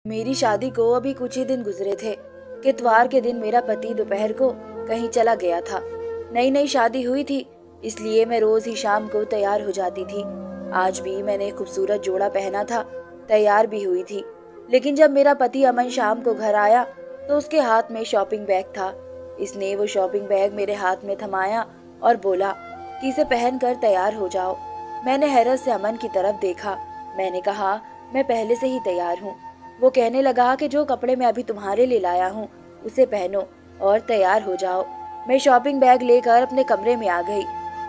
मेरी शादी को अभी कुछ ही दिन गुजरे थे कि इतवार के दिन मेरा पति दोपहर को कहीं चला गया था। नई नई शादी हुई थी, इसलिए मैं रोज ही शाम को तैयार हो जाती थी। आज भी मैंने खूबसूरत जोड़ा पहना था, तैयार भी हुई थी। लेकिन जब मेरा पति अमन शाम को घर आया तो उसके हाथ में शॉपिंग बैग था। इसने वो शॉपिंग बैग मेरे हाथ में थमाया और बोला कि इसे पहनकर तैयार हो जाओ। मैंने हैरत से अमन की तरफ देखा। मैंने कहा, मैं पहले से ही तैयार हूँ। वो कहने लगा कि जो कपड़े मैं अभी तुम्हारे लिए लाया हूँ उसे पहनो और तैयार हो जाओ। मैं शॉपिंग बैग लेकर अपने कमरे में आ गई।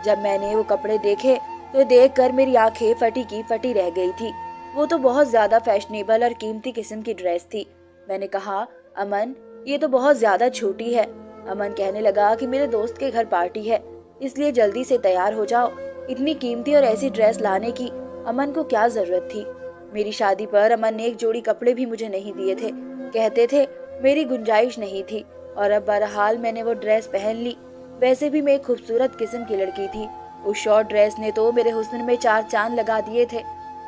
जब मैंने वो कपड़े देखे तो देखकर मेरी आंखें फटी की फटी रह गई थी। वो तो बहुत ज्यादा फैशनेबल और कीमती किस्म की ड्रेस थी। मैंने कहा, अमन ये तो बहुत ज्यादा छोटी है। अमन कहने लगा कि मेरे दोस्त के घर पार्टी है, इसलिए जल्दी से तैयार हो जाओ। इतनी कीमती और ऐसी ड्रेस लाने की अमन को क्या जरूरत थी। मेरी शादी पर अमन ने एक जोड़ी कपड़े भी मुझे नहीं दिए थे। कहते थे मेरी गुंजाइश नहीं थी, और अब बहरहाल मैंने वो ड्रेस पहन ली। वैसे भी मैं एक खूबसूरत किस्म की लड़की थी। उस शॉर्ट ड्रेस ने तो मेरे हुस्न में 4 चांद लगा दिए थे।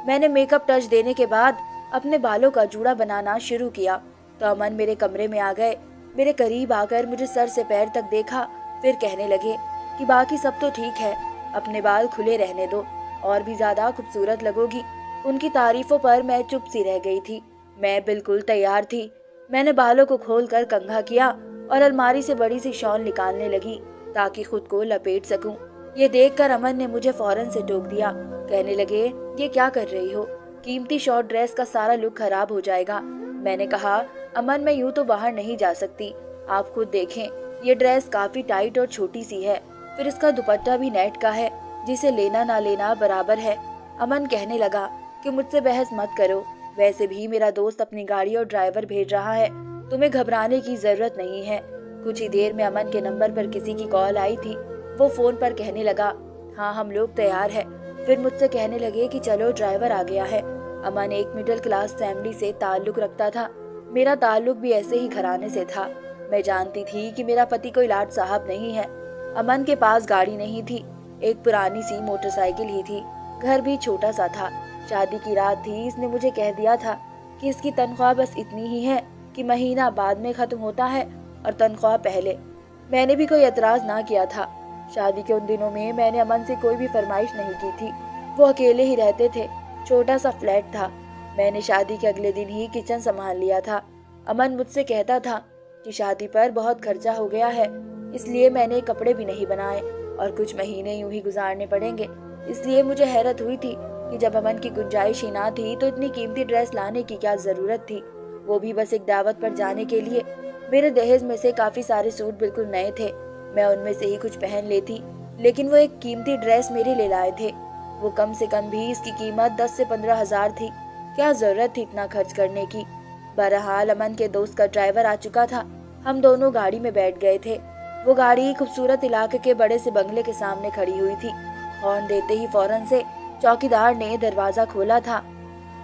मैंने मेकअप टच देने के बाद अपने बालों का जूड़ा बनाना शुरू किया तो अमन मेरे कमरे में आ गए। मेरे करीब आकर मुझे सर से पैर तक देखा, फिर कहने लगे कि बाकी सब तो ठीक है, अपने बाल खुले रहने दो, और भी ज्यादा खूबसूरत लगोगी। उनकी तारीफों पर मैं चुप सी रह गई थी। मैं बिल्कुल तैयार थी। मैंने बालों को खोलकर कंघा किया और अलमारी से बड़ी सी शॉल निकालने लगी ताकि खुद को लपेट सकूं। ये देखकर अमन ने मुझे फौरन से टोक दिया। कहने लगे, ये क्या कर रही हो, कीमती शॉर्ट ड्रेस का सारा लुक खराब हो जाएगा। मैंने कहा, अमन मैं यूं तो बाहर नहीं जा सकती, आप खुद देखें, ये ड्रेस काफी टाइट और छोटी सी है, फिर इसका दुपट्टा भी नेट का है, जिसे लेना ना लेना बराबर है। अमन कहने लगा कि मुझसे बहस मत करो, वैसे भी मेरा दोस्त अपनी गाड़ी और ड्राइवर भेज रहा है, तुम्हें घबराने की जरूरत नहीं है। कुछ ही देर में अमन के नंबर पर किसी की कॉल आई थी। वो फोन पर कहने लगा, हाँ हम लोग तैयार है। फिर मुझसे कहने लगे कि चलो ड्राइवर आ गया है। अमन एक मिडिल क्लास फैमिली से ताल्लुक रखता था। मेरा ताल्लुक भी ऐसे ही घराने से था। मैं जानती थी कि मेरा पति कोई लाट साहब नहीं है। अमन के पास गाड़ी नहीं थी, एक पुरानी सी मोटरसाइकिल ही थी। घर भी छोटा सा था। शादी की रात थी। इसने मुझे कह दिया था कि इसकी तनख्वाह बस इतनी ही है कि महीना बाद में खत्म होता है और तनख्वाह पहले। मैंने भी कोई एतराज ना किया था। शादी के उन दिनों में मैंने अमन से कोई भी फरमाइश नहीं की थी। वो अकेले ही रहते थे, छोटा सा फ्लैट था। मैंने शादी के अगले दिन ही किचन संभाल लिया था। अमन मुझसे कहता था कि शादी पर बहुत खर्चा हो गया है, इसलिए मैंने कपड़े भी नहीं बनाए और कुछ महीने यूं ही गुजारने पड़ेंगे। इसलिए मुझे हैरत हुई थी कि जब अमन की गुंजाइश ही ना थी तो इतनी कीमती ड्रेस लाने की क्या जरूरत थी, वो भी बस एक दावत पर जाने के लिए। मेरे दहेज में से काफी सारे सूट बिल्कुल नए थे, मैं उनमें से ही कुछ पहन लेती, लेकिन वो एक कीमती ड्रेस मेरे लिए लाए थे। वो कम से कम भी इसकी कीमत 10 से 15 हजार थी। क्या जरूरत थी इतना खर्च करने की। बहरहाल अमन के दोस्त का ड्राइवर आ चुका था। हम दोनों गाड़ी में बैठ गए थे। वो गाड़ी खूबसूरत इलाके के बड़े से बंगले के सामने खड़ी हुई थी। हॉर्न देते ही फौरन से चौकीदार ने दरवाजा खोला था।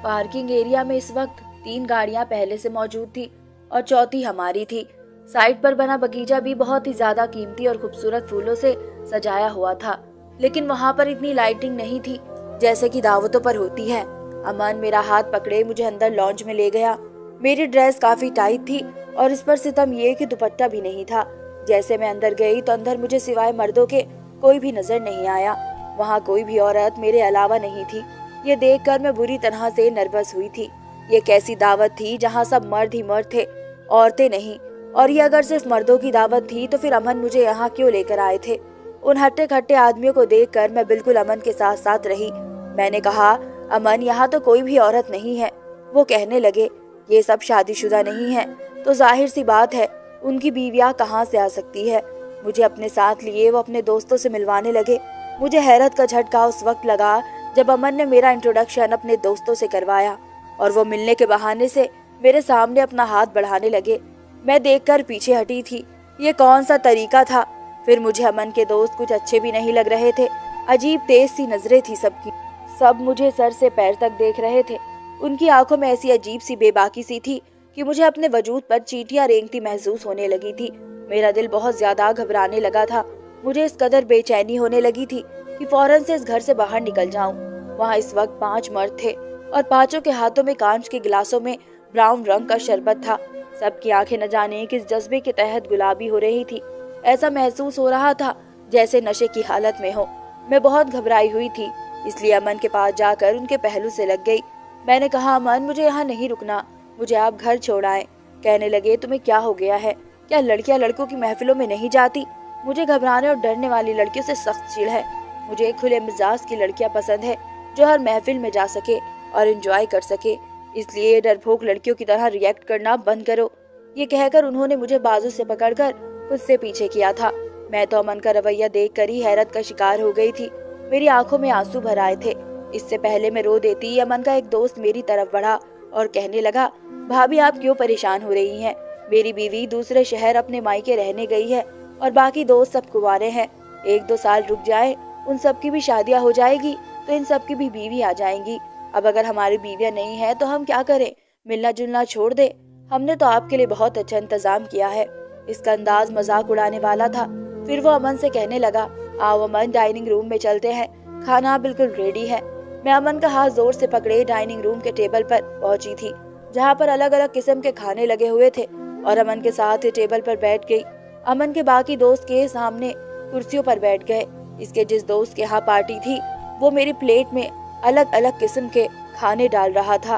पार्किंग एरिया में इस वक्त 3 गाड़ियां पहले से मौजूद थी और चौथी हमारी थी। साइड पर बना बगीचा भी बहुत ही ज्यादा कीमती और खूबसूरत फूलों से सजाया हुआ था, लेकिन वहाँ पर इतनी लाइटिंग नहीं थी जैसे कि दावतों पर होती है। अमन मेरा हाथ पकड़े मुझे अंदर लॉन्ज में ले गया। मेरी ड्रेस काफी टाइट थी और इस पर सितम ये कि दुपट्टा भी नहीं था। जैसे मैं अंदर गई तो अंदर मुझे सिवाय मर्दों के कोई भी नजर नहीं आया। वहाँ कोई भी औरत मेरे अलावा नहीं थी। ये देखकर मैं बुरी तरह से नर्वस हुई थी। ये कैसी दावत थी जहाँ सब मर्द ही मर्द थे, औरतें नहीं। और ये अगर सिर्फ मर्दों की दावत थी तो फिर अमन मुझे यहाँ क्यों लेकर आए थे। उन हट्टे खट्टे आदमियों को देखकर मैं बिल्कुल अमन के साथ साथ रही। मैंने कहा, अमन यहाँ तो कोई भी औरत नहीं है। वो कहने लगे, ये सब शादीशुदा नहीं है तो जाहिर सी बात है उनकी बीवियां कहाँ से आ सकती है। मुझे अपने साथ लिए वो अपने दोस्तों से मिलवाने लगे। मुझे हैरत का झटका उस वक्त लगा जब अमन ने मेरा इंट्रोडक्शन अपने दोस्तों से करवाया और वो मिलने के बहाने से मेरे सामने अपना हाथ बढ़ाने लगे। मैं देखकर पीछे हटी थी। ये कौन सा तरीका था। फिर मुझे अमन के दोस्त कुछ अच्छे भी नहीं लग रहे थे। अजीब तेज सी नजरें थी सबकी। सब मुझे सर से पैर तक देख रहे थे। उनकी आंखों में ऐसी अजीब सी बेबाकी सी थी कि मुझे अपने वजूद पर चींटियां रेंगती महसूस होने लगी थी। मेरा दिल बहुत ज्यादा घबराने लगा था। मुझे इस कदर बेचैनी होने लगी थी कि फौरन से इस घर से बाहर निकल जाऊं। वहाँ इस वक्त 5 मर्द थे और 5 के हाथों में कांच के गिलासों में ब्राउन रंग का शरबत था। सबकी आंखें न जाने किस जज्बे के तहत गुलाबी हो रही थी। ऐसा महसूस हो रहा था जैसे नशे की हालत में हो। मैं बहुत घबराई हुई थी, इसलिए अमन के पास जाकर उनके पहलू से लग गई। मैंने कहा, अमन, मुझे यहाँ नहीं रुकना, मुझे आप घर छोड़ आए। कहने लगे, तुम्हें क्या हो गया है? क्या लड़कियां लड़कों की महफिलों में नहीं जाती? मुझे घबराने और डरने वाली लड़कियों से सख्त चिढ़ है। मुझे खुले मिजाज की लड़कियां पसंद है जो हर महफिल में जा सके और एंजॉय कर सके। इसलिए डरपोक लड़कियों की तरह रिएक्ट करना बंद करो। ये कहकर उन्होंने मुझे बाजू से पकड़कर खुद से पीछे किया था। मैं तो अमन का रवैया देखकर ही हैरत का शिकार हो गई थी। मेरी आंखों में आंसू भर आए थे। इससे पहले मैं रो देती, अमन का एक दोस्त मेरी तरफ बढ़ा और कहने लगा, भाभी, आप क्यों परेशान हो रही हैं? मेरी बीवी दूसरे शहर अपने मायके रहने गई है और बाकी दोस्त सब कुंवारे हैं। 1-2 साल रुक जाए, उन सब की भी शादियां हो जाएगी तो इन सब की भी बीवी आ जाएंगी। अब अगर हमारी बीवियां नहीं है तो हम क्या करें? मिलना जुलना छोड़ दे। हमने तो आपके लिए बहुत अच्छा इंतजाम किया है। इसका अंदाज मजाक उड़ाने वाला था। फिर वो अमन से कहने लगा, आओ अमन, डाइनिंग रूम में चलते हैं, खाना बिल्कुल रेडी है। मैं अमन का हाथ जोर से पकड़े डाइनिंग रूम के टेबल पर पहुंची थी, जहाँ पर अलग अलग किस्म के खाने लगे हुए थे, और अमन के साथ ही टेबल पर बैठ गई। अमन के बाकी दोस्त के सामने कुर्सियों पर बैठ गए। इसके जिस दोस्त के यहाँ पार्टी थी वो मेरी प्लेट में अलग अलग किस्म के खाने डाल रहा था।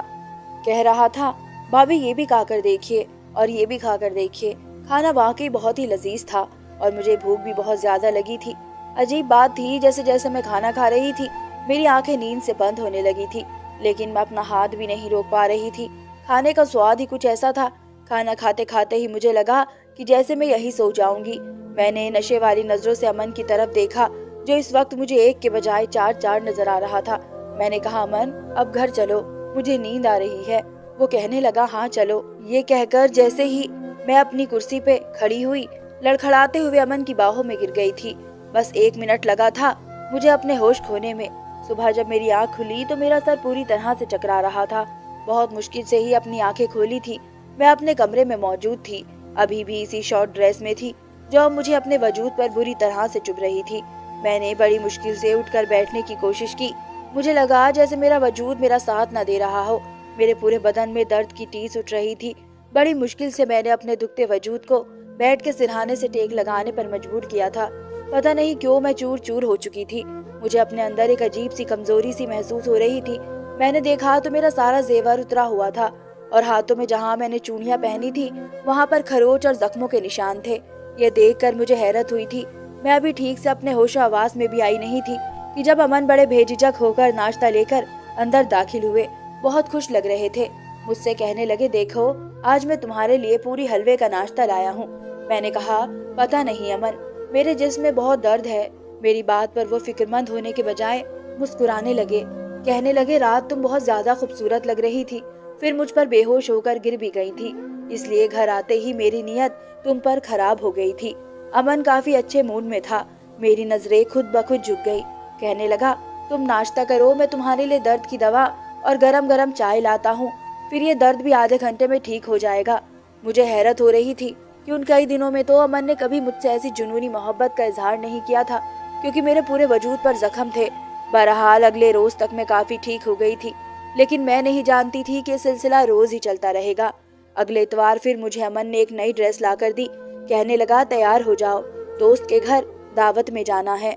कह रहा था, भाभी, ये भी खाकर देखिए और ये भी खाकर देखिए। खाना वाकई बहुत ही लजीज था और मुझे भूख भी बहुत ज्यादा लगी थी। अजीब बात थी, जैसे जैसे मैं खाना खा रही थी मेरी आंखें नींद से बंद होने लगी थी, लेकिन मैं अपना हाथ भी नहीं रोक पा रही थी। खाने का स्वाद ही कुछ ऐसा था। खाना खाते खाते ही मुझे लगा कि जैसे मैं यही सो जाऊंगी। मैंने नशे वाली नजरों से अमन की तरफ देखा, जो इस वक्त मुझे एक के बजाय 4-4 नजर आ रहा था। मैंने कहा, अमन, अब घर चलो, मुझे नींद आ रही है। वो कहने लगा, हाँ चलो। ये कहकर जैसे ही मैं अपनी कुर्सी पे खड़ी हुई, लड़खड़ाते हुए अमन की बाहों में गिर गई थी। बस 1 मिनट लगा था मुझे अपने होश खोने में। सुबह जब मेरी आंख खुली तो मेरा सर पूरी तरह से चकरा रहा था। बहुत मुश्किल से ही अपनी आंखें खोली थी। मैं अपने कमरे में मौजूद थी, अभी भी इसी शॉर्ट ड्रेस में थी जो अब मुझे अपने वजूद पर बुरी तरह से चुभ रही थी। मैंने बड़ी मुश्किल से उठकर बैठने की कोशिश की। मुझे लगा जैसे मेरा वजूद मेरा साथ न दे रहा हो। मेरे पूरे बदन में दर्द की टीस उठ रही थी। बड़ी मुश्किल से मैंने अपने दुखते वजूद को बेड के सिरहाने से टेक लगाने पर मजबूर किया था। पता नहीं क्यों मैं चूर चूर हो चुकी थी। मुझे अपने अंदर एक अजीब सी कमजोरी सी महसूस हो रही थी। मैंने देखा तो मेरा सारा जेवर उतरा हुआ था और हाथों में जहाँ मैंने चूड़ियां पहनी थी वहाँ पर खरोच और जख्मों के निशान थे। ये देखकर मुझे हैरत हुई थी। मैं अभी ठीक से अपने होशो आवाज में भी आई नहीं थी कि जब अमन बड़े बेझिझक होकर नाश्ता लेकर अंदर दाखिल हुए। बहुत खुश लग रहे थे। मुझसे कहने लगे, देखो, आज मैं तुम्हारे लिए पूरी हलवे का नाश्ता लाया हूँ। मैंने कहा, पता नहीं अमन, मेरे जिस्म में बहुत दर्द है। मेरी बात पर वो फिक्रमंद होने के बजाय मुस्कुराने लगे। कहने लगे, रात तुम बहुत ज्यादा खूबसूरत लग रही थी, फिर मुझ पर बेहोश होकर गिर भी गई थी, इसलिए घर आते ही मेरी नीयत तुम पर खराब हो गई थी। अमन काफी अच्छे मूड में था। मेरी नजरें खुद ब खुद झुक गई। कहने लगा, तुम नाश्ता करो, मैं तुम्हारे लिए दर्द की दवा और गरम गरम चाय लाता हूँ, फिर ये दर्द भी आधे घंटे में ठीक हो जाएगा। मुझे हैरत हो रही थी कि उन कई दिनों में तो अमन ने कभी मुझसे ऐसी जुनूनी मोहब्बत का इजहार नहीं किया था, क्योंकि मेरे पूरे वजूद पर जख्म थे। बहरहाल अगले रोज तक मैं काफी ठीक हो गई थी, लेकिन मैं नहीं जानती थी कि सिलसिला रोज ही चलता रहेगा। अगले इतवार फिर मुझे अमन ने एक नई ड्रेस लाकर दी। कहने लगा, तैयार हो जाओ, दोस्त के घर दावत में जाना है।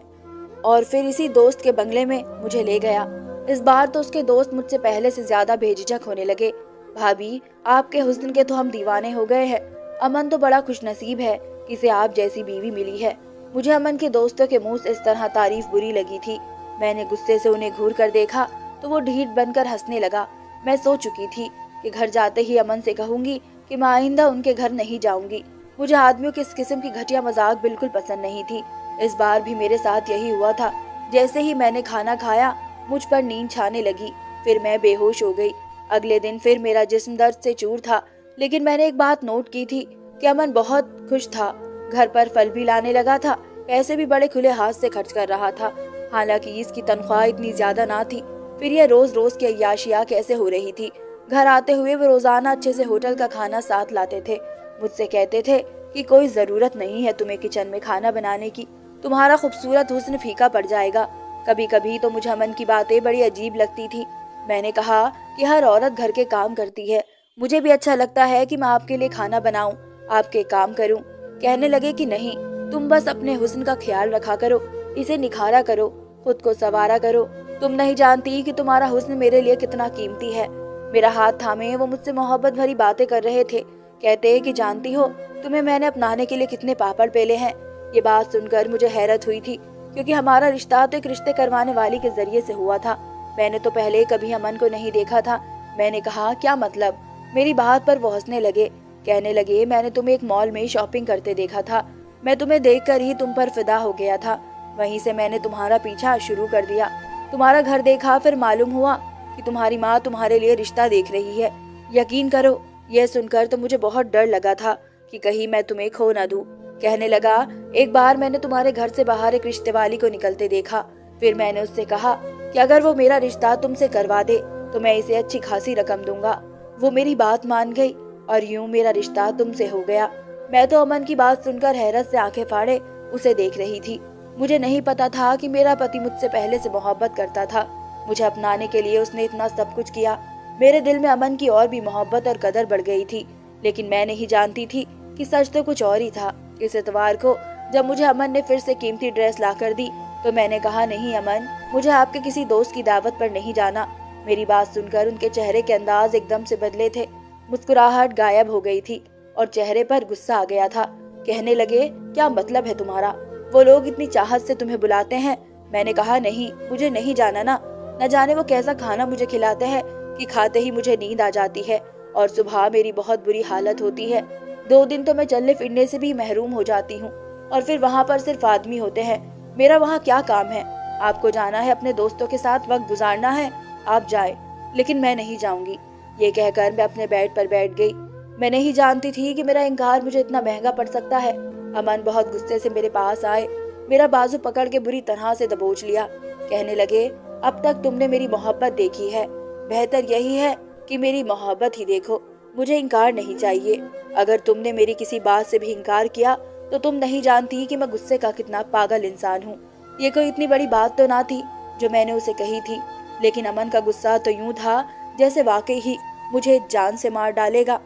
और फिर इसी दोस्त के बंगले में मुझे ले गया। इस बार तो उसके दोस्त मुझसे पहले से ज्यादा बेझिझक होने लगे। भाभी, आपके हुस्न के तो हम दीवाने हो गए हैं। अमन तो बड़ा खुशनसीब है कि इसे आप जैसी बीवी मिली है। मुझे अमन के दोस्तों के मुंह से इस तरह तारीफ बुरी लगी थी। मैंने गुस्से से उन्हें घूर कर देखा तो वो ढीठ बनकर हंसने लगा। मैं सो चुकी थी कि घर जाते ही अमन से कहूंगी कि मैं आइंदा उनके घर नहीं जाऊंगी। मुझे आदमियों की इस किस्म की घटिया मजाक बिल्कुल पसंद नहीं थी। इस बार भी मेरे साथ यही हुआ था। जैसे ही मैंने खाना खाया मुझ पर नींद छाने लगी, फिर मैं बेहोश हो गई। अगले दिन फिर मेरा जिस्म दर्द से चूर था, लेकिन मैंने एक बात नोट की थी कि अमन बहुत खुश था। घर पर फल भी लाने लगा था, पैसे भी बड़े खुले हाथ से खर्च कर रहा था। हालांकि इसकी तनख्वाह इतनी ज्यादा ना थी, फिर यह रोज रोज की अय्याशियां कैसे हो रही थी। घर आते हुए वो रोजाना अच्छे से होटल का खाना साथ लाते थे। मुझसे कहते थे कि कोई जरूरत नहीं है तुम्हें किचन में खाना बनाने की, तुम्हारा खूबसूरत हुस्न फीका पड़ जाएगा। कभी कभी तो मुझे अमन की बातें बड़ी अजीब लगती थी। मैंने कहा कि हर औरत घर के काम करती है मुझे भी अच्छा लगता है कि मैं आपके लिए खाना बनाऊं, आपके काम करूं। कहने लगे कि नहीं, तुम बस अपने हुस्न का ख्याल रखा करो, इसे निखारा करो, खुद को संवारा करो। तुम नहीं जानती कि तुम्हारा हुस्न मेरे लिए कितना कीमती है। मेरा हाथ थामे वो मुझसे मोहब्बत भरी बातें कर रहे थे। कहते कि जानती हो, तुम्हें मैंने अपनाने के लिए कितने पापड़ पेले हैं। ये बात सुनकर मुझे हैरत हुई थी, क्योंकि हमारा रिश्ता तो एक रिश्ते करवाने वाली के जरिए से हुआ था। मैंने तो पहले कभी अमन को नहीं देखा था। मैंने कहा, क्या मतलब? मेरी बात पर वो हंसने लगे। कहने लगे, मैंने तुम्हें एक मॉल में शॉपिंग करते देखा था। मैं तुम्हें देखकर ही तुम पर फिदा हो गया था। वहीं से मैंने तुम्हारा पीछा शुरू कर दिया। तुम्हारा घर देखा, फिर मालूम हुआ कि तुम्हारी माँ तुम्हारे लिए रिश्ता देख रही है। यकीन करो, यह सुनकर तो मुझे बहुत डर लगा था कि कहीं मैं तुम्हें खो न दूं। कहने लगा, एक बार मैंने तुम्हारे घर से बाहर एक रिश्ते वाली को निकलते देखा। फिर मैंने उससे कहा कि अगर वो मेरा रिश्ता तुमसे करवा दे तो मैं इसे अच्छी खासी रकम दूंगा। वो मेरी बात मान गई और यूं मेरा रिश्ता तुमसे हो गया। मैं तो अमन की बात सुनकर हैरत से आंखें फाड़े उसे देख रही थी। मुझे नहीं पता था कि मेरा पति मुझसे पहले से मोहब्बत करता था। मुझे अपनाने के लिए उसने इतना सब कुछ किया। मेरे दिल में अमन की और भी मोहब्बत और कदर बढ़ गई थी। लेकिन मैं नहीं जानती थी कि सच तो कुछ और ही था। इस इतवार को जब मुझे अमन ने फिर से कीमती ड्रेस ला कर दी तो मैंने कहा, नहीं अमन, मुझे आपके किसी दोस्त की दावत पर नहीं जाना। मेरी बात सुनकर उनके चेहरे के अंदाज एकदम से बदले थे। मुस्कुराहट गायब हो गई थी और चेहरे पर गुस्सा आ गया था। कहने लगे, क्या मतलब है तुम्हारा? वो लोग इतनी चाहत से तुम्हें बुलाते हैं। मैंने कहा, नहीं, मुझे नहीं जाना ना। न जाने वो कैसा खाना मुझे खिलाते हैं कि खाते ही मुझे नींद आ जाती है और सुबह मेरी बहुत बुरी हालत होती है। 2 दिन तो मैं चलने फिरने से भी महरूम हो जाती हूँ और फिर वहाँ पर सिर्फ आदमी होते हैं। मेरा वहाँ क्या काम है? आपको जाना है, अपने दोस्तों के साथ वक्त गुजारना है, आप जाए, लेकिन मैं नहीं जाऊंगी। ये कहकर मैं अपने बेड पर बैठ गई। मैं नहीं जानती थी कि मेरा इनकार मुझे इतना महंगा पड़ सकता है। अमन बहुत गुस्से से मेरे पास आए, मेरा बाजू पकड़ के बुरी तरह से दबोच लिया। कहने लगे, अब तक तुमने मेरी मोहब्बत देखी है, बेहतर यही है कि मेरी मोहब्बत ही देखो। मुझे इनकार नहीं चाहिए। अगर तुमने मेरी किसी बात से भी इनकार किया तो तुम नहीं जानती कि मैं गुस्से का कितना पागल इंसान हूँ। ये कोई इतनी बड़ी बात तो ना थी जो मैंने उसे कही थी, लेकिन अमन का गुस्सा तो यूं था जैसे वाकई ही मुझे जान से मार डालेगा।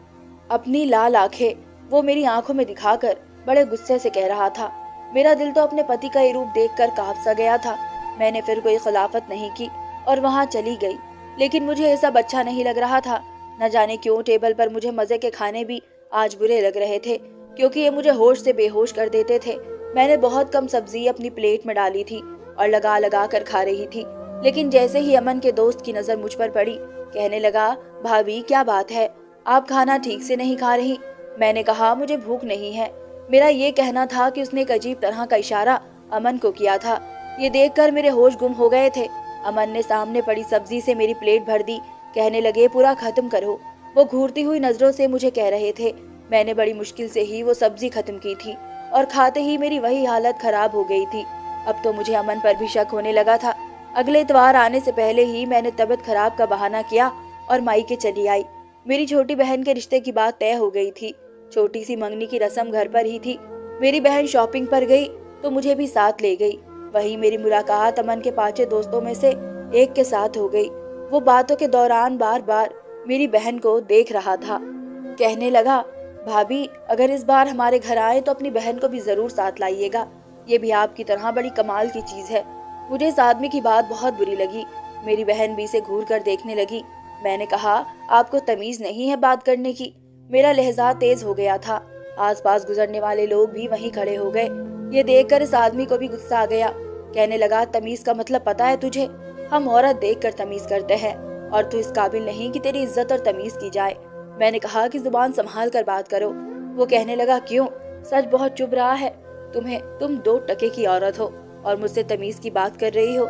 अपनी लाल आंखें वो मेरी आंखों में दिखाकर बड़े गुस्से से कह रहा था। मेरा दिल तो अपने पति का ये रूप देखकर कांप सा गया था। मैंने फिर कोई खिलाफत नहीं की और वहां चली गई। लेकिन मुझे ये सब अच्छा नहीं लग रहा था। न जाने क्यों टेबल पर मुझे मजे के खाने भी आज बुरे लग रहे थे, क्योंकि ये मुझे होश से बेहोश कर देते थे। मैंने बहुत कम सब्जी अपनी प्लेट में डाली थी और लगा लगा कर खा रही थी। लेकिन जैसे ही अमन के दोस्त की नजर मुझ पर पड़ी, कहने लगा, भाभी क्या बात है, आप खाना ठीक से नहीं खा रही? मैंने कहा, मुझे भूख नहीं है। मेरा ये कहना था कि उसने एक अजीब तरह का इशारा अमन को किया था। ये देखकर मेरे होश गुम हो गए थे। अमन ने सामने पड़ी सब्जी से मेरी प्लेट भर दी। कहने लगे, पूरा खत्म करो। वो घूरती हुई नजरों से मुझे कह रहे थे। मैंने बड़ी मुश्किल से ही वो सब्जी खत्म की थी और खाते ही मेरी वही हालत खराब हो गई थी। अब तो मुझे अमन पर भी शक होने लगा था। अगले इतवार आने से पहले ही मैंने तबीयत खराब का बहाना किया और मायके चली आई। मेरी छोटी बहन के रिश्ते की बात तय हो गई थी। छोटी सी मंगनी की रस्म घर पर ही थी। मेरी बहन शॉपिंग पर गई तो मुझे भी साथ ले गई। वहीं मेरी मुलाकात अमन के 5 दोस्तों में से एक के साथ हो गई। वो बातों के दौरान बार बार मेरी बहन को देख रहा था। कहने लगा, भाभी अगर इस बार हमारे घर आए तो अपनी बहन को भी जरूर साथ लाइएगा। ये भी आपकी तरह बड़ी कमाल की चीज है। मुझे इस आदमी की बात बहुत बुरी लगी। मेरी बहन भी इसे घूर कर देखने लगी। मैंने कहा, आपको तमीज नहीं है बात करने की? मेरा लहजा तेज हो गया था। आसपास गुजरने वाले लोग भी वहीं खड़े हो गए। ये देखकर इस आदमी को भी गुस्सा आ गया। कहने लगा, तमीज का मतलब पता है तुझे? हम औरत देखकर तमीज करते हैं और तू इस काबिल नहीं कि तेरी इज्जत और तमीज की जाए। मैंने कहा कि जुबान संभाल कर बात करो। वो कहने लगा, क्यों? सच बहुत चुभ रहा है तुम 2 टके की औरत हो और मुझसे तमीज की बात कर रही हो।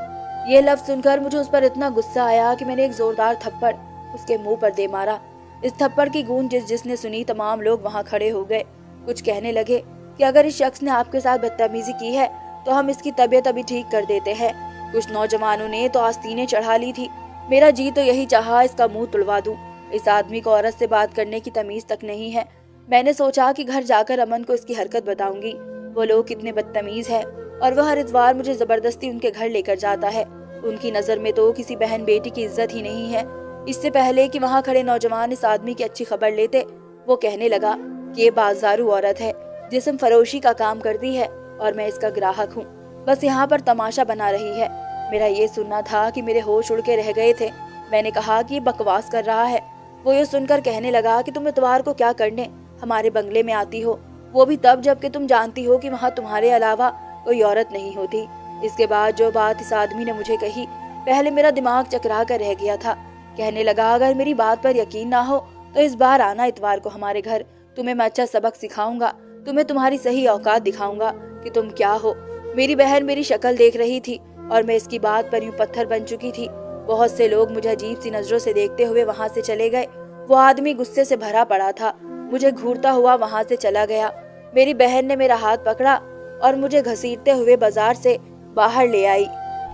ये लफ्ज सुनकर मुझे उस पर इतना गुस्सा आया कि मैंने एक जोरदार थप्पड़ उसके मुंह पर दे मारा। इस थप्पड़ की गूंज जिसने सुनी, तमाम लोग वहां खड़े हो गए। कुछ कहने लगे कि अगर इस शख्स ने आपके साथ बदतमीजी की है तो हम इसकी तबीयत अभी ठीक कर देते हैं। कुछ नौजवानों ने तो आस्तीनें चढ़ा ली थी। मेरा जी तो यही चाहा इसका मुंह तुड़वा दूं। इस आदमी को औरत से बात करने की तमीज तक नहीं है। मैंने सोचा कि घर जाकर अमन को इसकी हरकत बताऊंगी। वो लोग कितने बदतमीज हैं और वह हर इतवार मुझे जबरदस्ती उनके घर लेकर जाता है। उनकी नजर में तो किसी बहन बेटी की इज्जत ही नहीं है। اس سے پہلے کہ وہاں کھڑے نوجوان اس آدمی کی اچھی خبر لیتے، وہ کہنے لگا کہ یہ بازارو عورت ہے، جسم فروشی کا کام کرتی ہے اور میں اس کا گراہک ہوں، بس یہاں پر تماشا بنا رہی ہے۔ میرا یہ سننا تھا کہ میرے ہوش اڑ کے رہ گئے تھے۔ میں نے کہا کہ یہ بکواس کر رہا ہے۔ وہ یہ سن کر کہنے لگا کہ تم اتوار کو کیا کرنے ہمارے بنگلے میں آتی ہو، وہ بھی تب جب کہ تم جانتی ہو کہ وہاں تمہارے علاوہ کوئی عورت نہیں ہوتی۔ اس کے بعد جو بات اس آدمی نے مجھے کہی، پہلے میرا دماغ چکرا کر رہ گیا تھا۔ کہنے لگا اگر میری بات پر یقین نہ ہو تو اس بار آنا اتوار کو ہمارے گھر، تمہیں میں اچھا سبق سکھاؤں گا، تمہیں تمہاری صحیح اوقات دکھاؤں گا کہ تم کیا ہو۔ میری بہن میری شکل دیکھ رہی تھی اور میں اس کی بات پر یوں پتھر بن چکی تھی۔ بہت سے لوگ مجھے عجیب سی نظروں سے دیکھتے ہوئے وہاں سے چلے گئے۔ وہ آدمی غصے سے بھرا پڑا تھا، مجھے گھورتا ہوا وہاں سے چلا گیا۔ میری بہن نے میرا ہاتھ پکڑا اور مجھے گھسیٹتے ہوئے بازار سے باہر لے آئی۔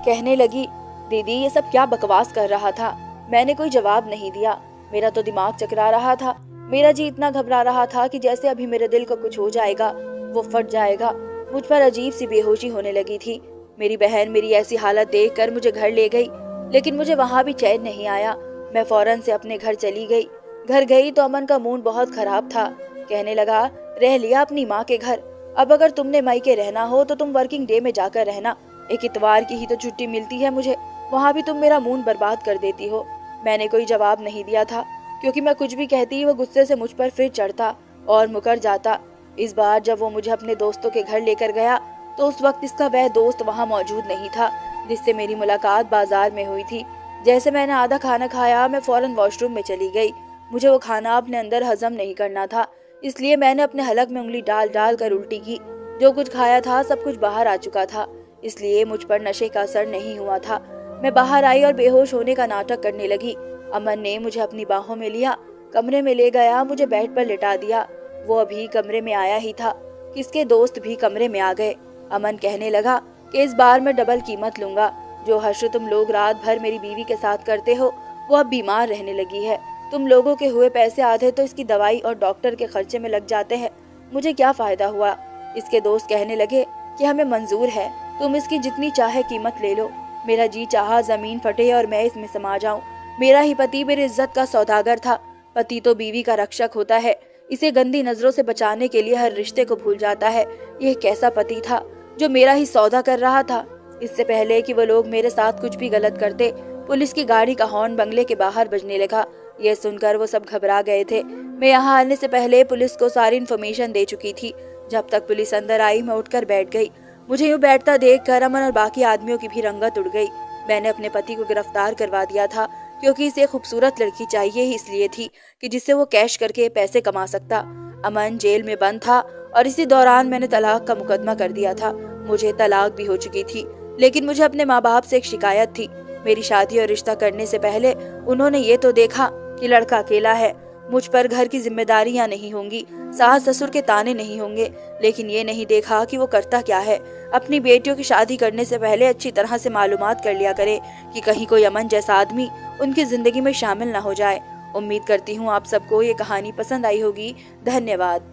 کہنے لگی دیدی یہ سب کیا بکواس کر رہا تھا۔ میں نے کوئی جواب نہیں دیا، میرا تو دماغ چکرا رہا تھا۔ میرا جی اتنا گھبرا رہا تھا کہ جیسے ابھی میرے دل کو کچھ ہو جائے گا، وہ پھٹ جائے گا۔ مجھ پر عجیب سی بے ہوشی ہونے لگی تھی۔ میری بہن میری ایسی حالت دیکھ کر مجھے گھر لے گئی، لیکن مجھے وہاں بھی چین نہیں آیا۔ میں فوراً سے اپنے گھر چلی گئی۔ گھر گئی تو امن کا موڈ بہت خراب تھا۔ کہنے لگا رہ لیا اپنی ماں کے گھر، اب اگر تم نے مائکے رہنا ہو تو تم ورکنگ ڈے میں جا کر رہنا، ایک اتوار کی ہی تو چھٹی ملتی ہے مجھے، وہاں بھی تم میرا موڈ برباد کر دیتی ہو۔ میں نے کوئی جواب نہیں دیا تھا، کیونکہ میں کچھ بھی کہتی وہ غصے سے مجھ پر پھر چڑھتا اور مکر جاتا۔ اس بار جب وہ مجھے اپنے دوستوں کے گھر لے کر گیا تو اس وقت اس کا وہ دوست وہاں موجود نہیں تھا جس سے میری ملاقات بازار میں ہوئی تھی۔ جیسے میں نے آدھا کھانا کھایا میں فوراً واش روم میں چلی گئی۔ مجھے وہ کھانا اپنے اندر ہضم نہیں کرنا تھا، اس لیے میں نے اپنے حلق میں انگلی ڈال ڈال کر الٹی کی۔ جو کچھ کھایا تھا سب کچھ باہر آ چکا تھا، اس لیے مجھ پر نشے کا اثر نہیں ہوا تھا۔ میں باہر آئی اور بے ہوش ہونے کا ناٹک کرنے لگی۔ امن نے مجھے اپنی باہوں میں لیا، کمرے میں لے گیا، مجھے بیڈ پر لٹا دیا۔ وہ ابھی کمرے میں آیا ہی تھا کہ اس کے دوست بھی کمرے میں آ گئے۔ امن کہنے لگا کہ اس بار میں ڈبل قیمت لوں گا۔ جو حشر تم لوگ رات بھر میری بیوی کے ساتھ کرتے ہو وہ اب بیمار رہنے لگی ہے۔ تم لوگوں کے ہوئے پیسے آدھے تو اس کی دوائی اور ڈاکٹر کے خرچے میں لگ جاتے ہیں، مجھے کیا فائدہ ہوا۔ اس کے دوست کہنے لگے کہ ہمیں منظور ہے، تم اس کی جتنی چاہے قیمت لے لو۔ میرا جی چاہا زمین پھٹے اور میں اس میں سما جاؤں۔ میرا ہی پتی میری عزت کا سوداگر تھا۔ پتی تو بیوی کا رکشک ہوتا ہے، اسے گندی نظروں سے بچانے کے لیے ہر رشتے کو بھول جاتا ہے۔ یہ کیسا پتی تھا جو میرا ہی سودا کر رہا تھا۔ اس سے پہلے کہ وہ لوگ میرے ساتھ کچھ بھی غلط کرتے، پولیس کی گاڑی کا ہارن بنگلے کے باہر بجنے لگا۔ یہ سن کر وہ سب گھبرا گئے تھے۔ میں یہاں آنے سے پہلے پولیس کو ساری انفارمیشن دے چکی تھی۔ جب تک پولیس اندر آئی میں اٹھ کر بیٹھ گئی۔ مجھے یوں بیٹھتا دیکھ کر امن اور باقی آدمیوں کی بھی رنگت اڑ گئی۔ میں نے اپنے پتی کو گرفتار کروا دیا تھا، کیونکہ اسے خوبصورت لڑکی چاہیے ہی اس لیے تھی کہ جس سے وہ کیش کر کے پیسے کما سکتا۔ امن جیل میں بند تھا اور اسی دوران میں نے طلاق کا مقدمہ کر دیا تھا۔ مجھے طلاق بھی ہو چکی تھی، لیکن مجھے اپنے ماں باپ سے ایک شکایت تھی۔ میری شادی اور رشتہ کرنے سے پہلے انہوں نے یہ تو دیکھا کہ لڑکا اکیلا ہے، مجھ پر گھر کی ذمہ داریاں نہیں ہوں گی، ساس سسر کے تانے نہیں ہوں گے، لیکن یہ نہیں دیکھا کہ وہ کرتا کیا ہے۔ اپنی بیٹیوں کی شادی کرنے سے پہلے اچھی طرح سے معلومات کر لیا کرے کہ کہیں کوئی امن جیسا آدمی ان کی زندگی میں شامل نہ ہو جائے۔ امید کرتی ہوں آپ سب کو یہ کہانی پسند آئی ہوگی۔ دھنیہ واد۔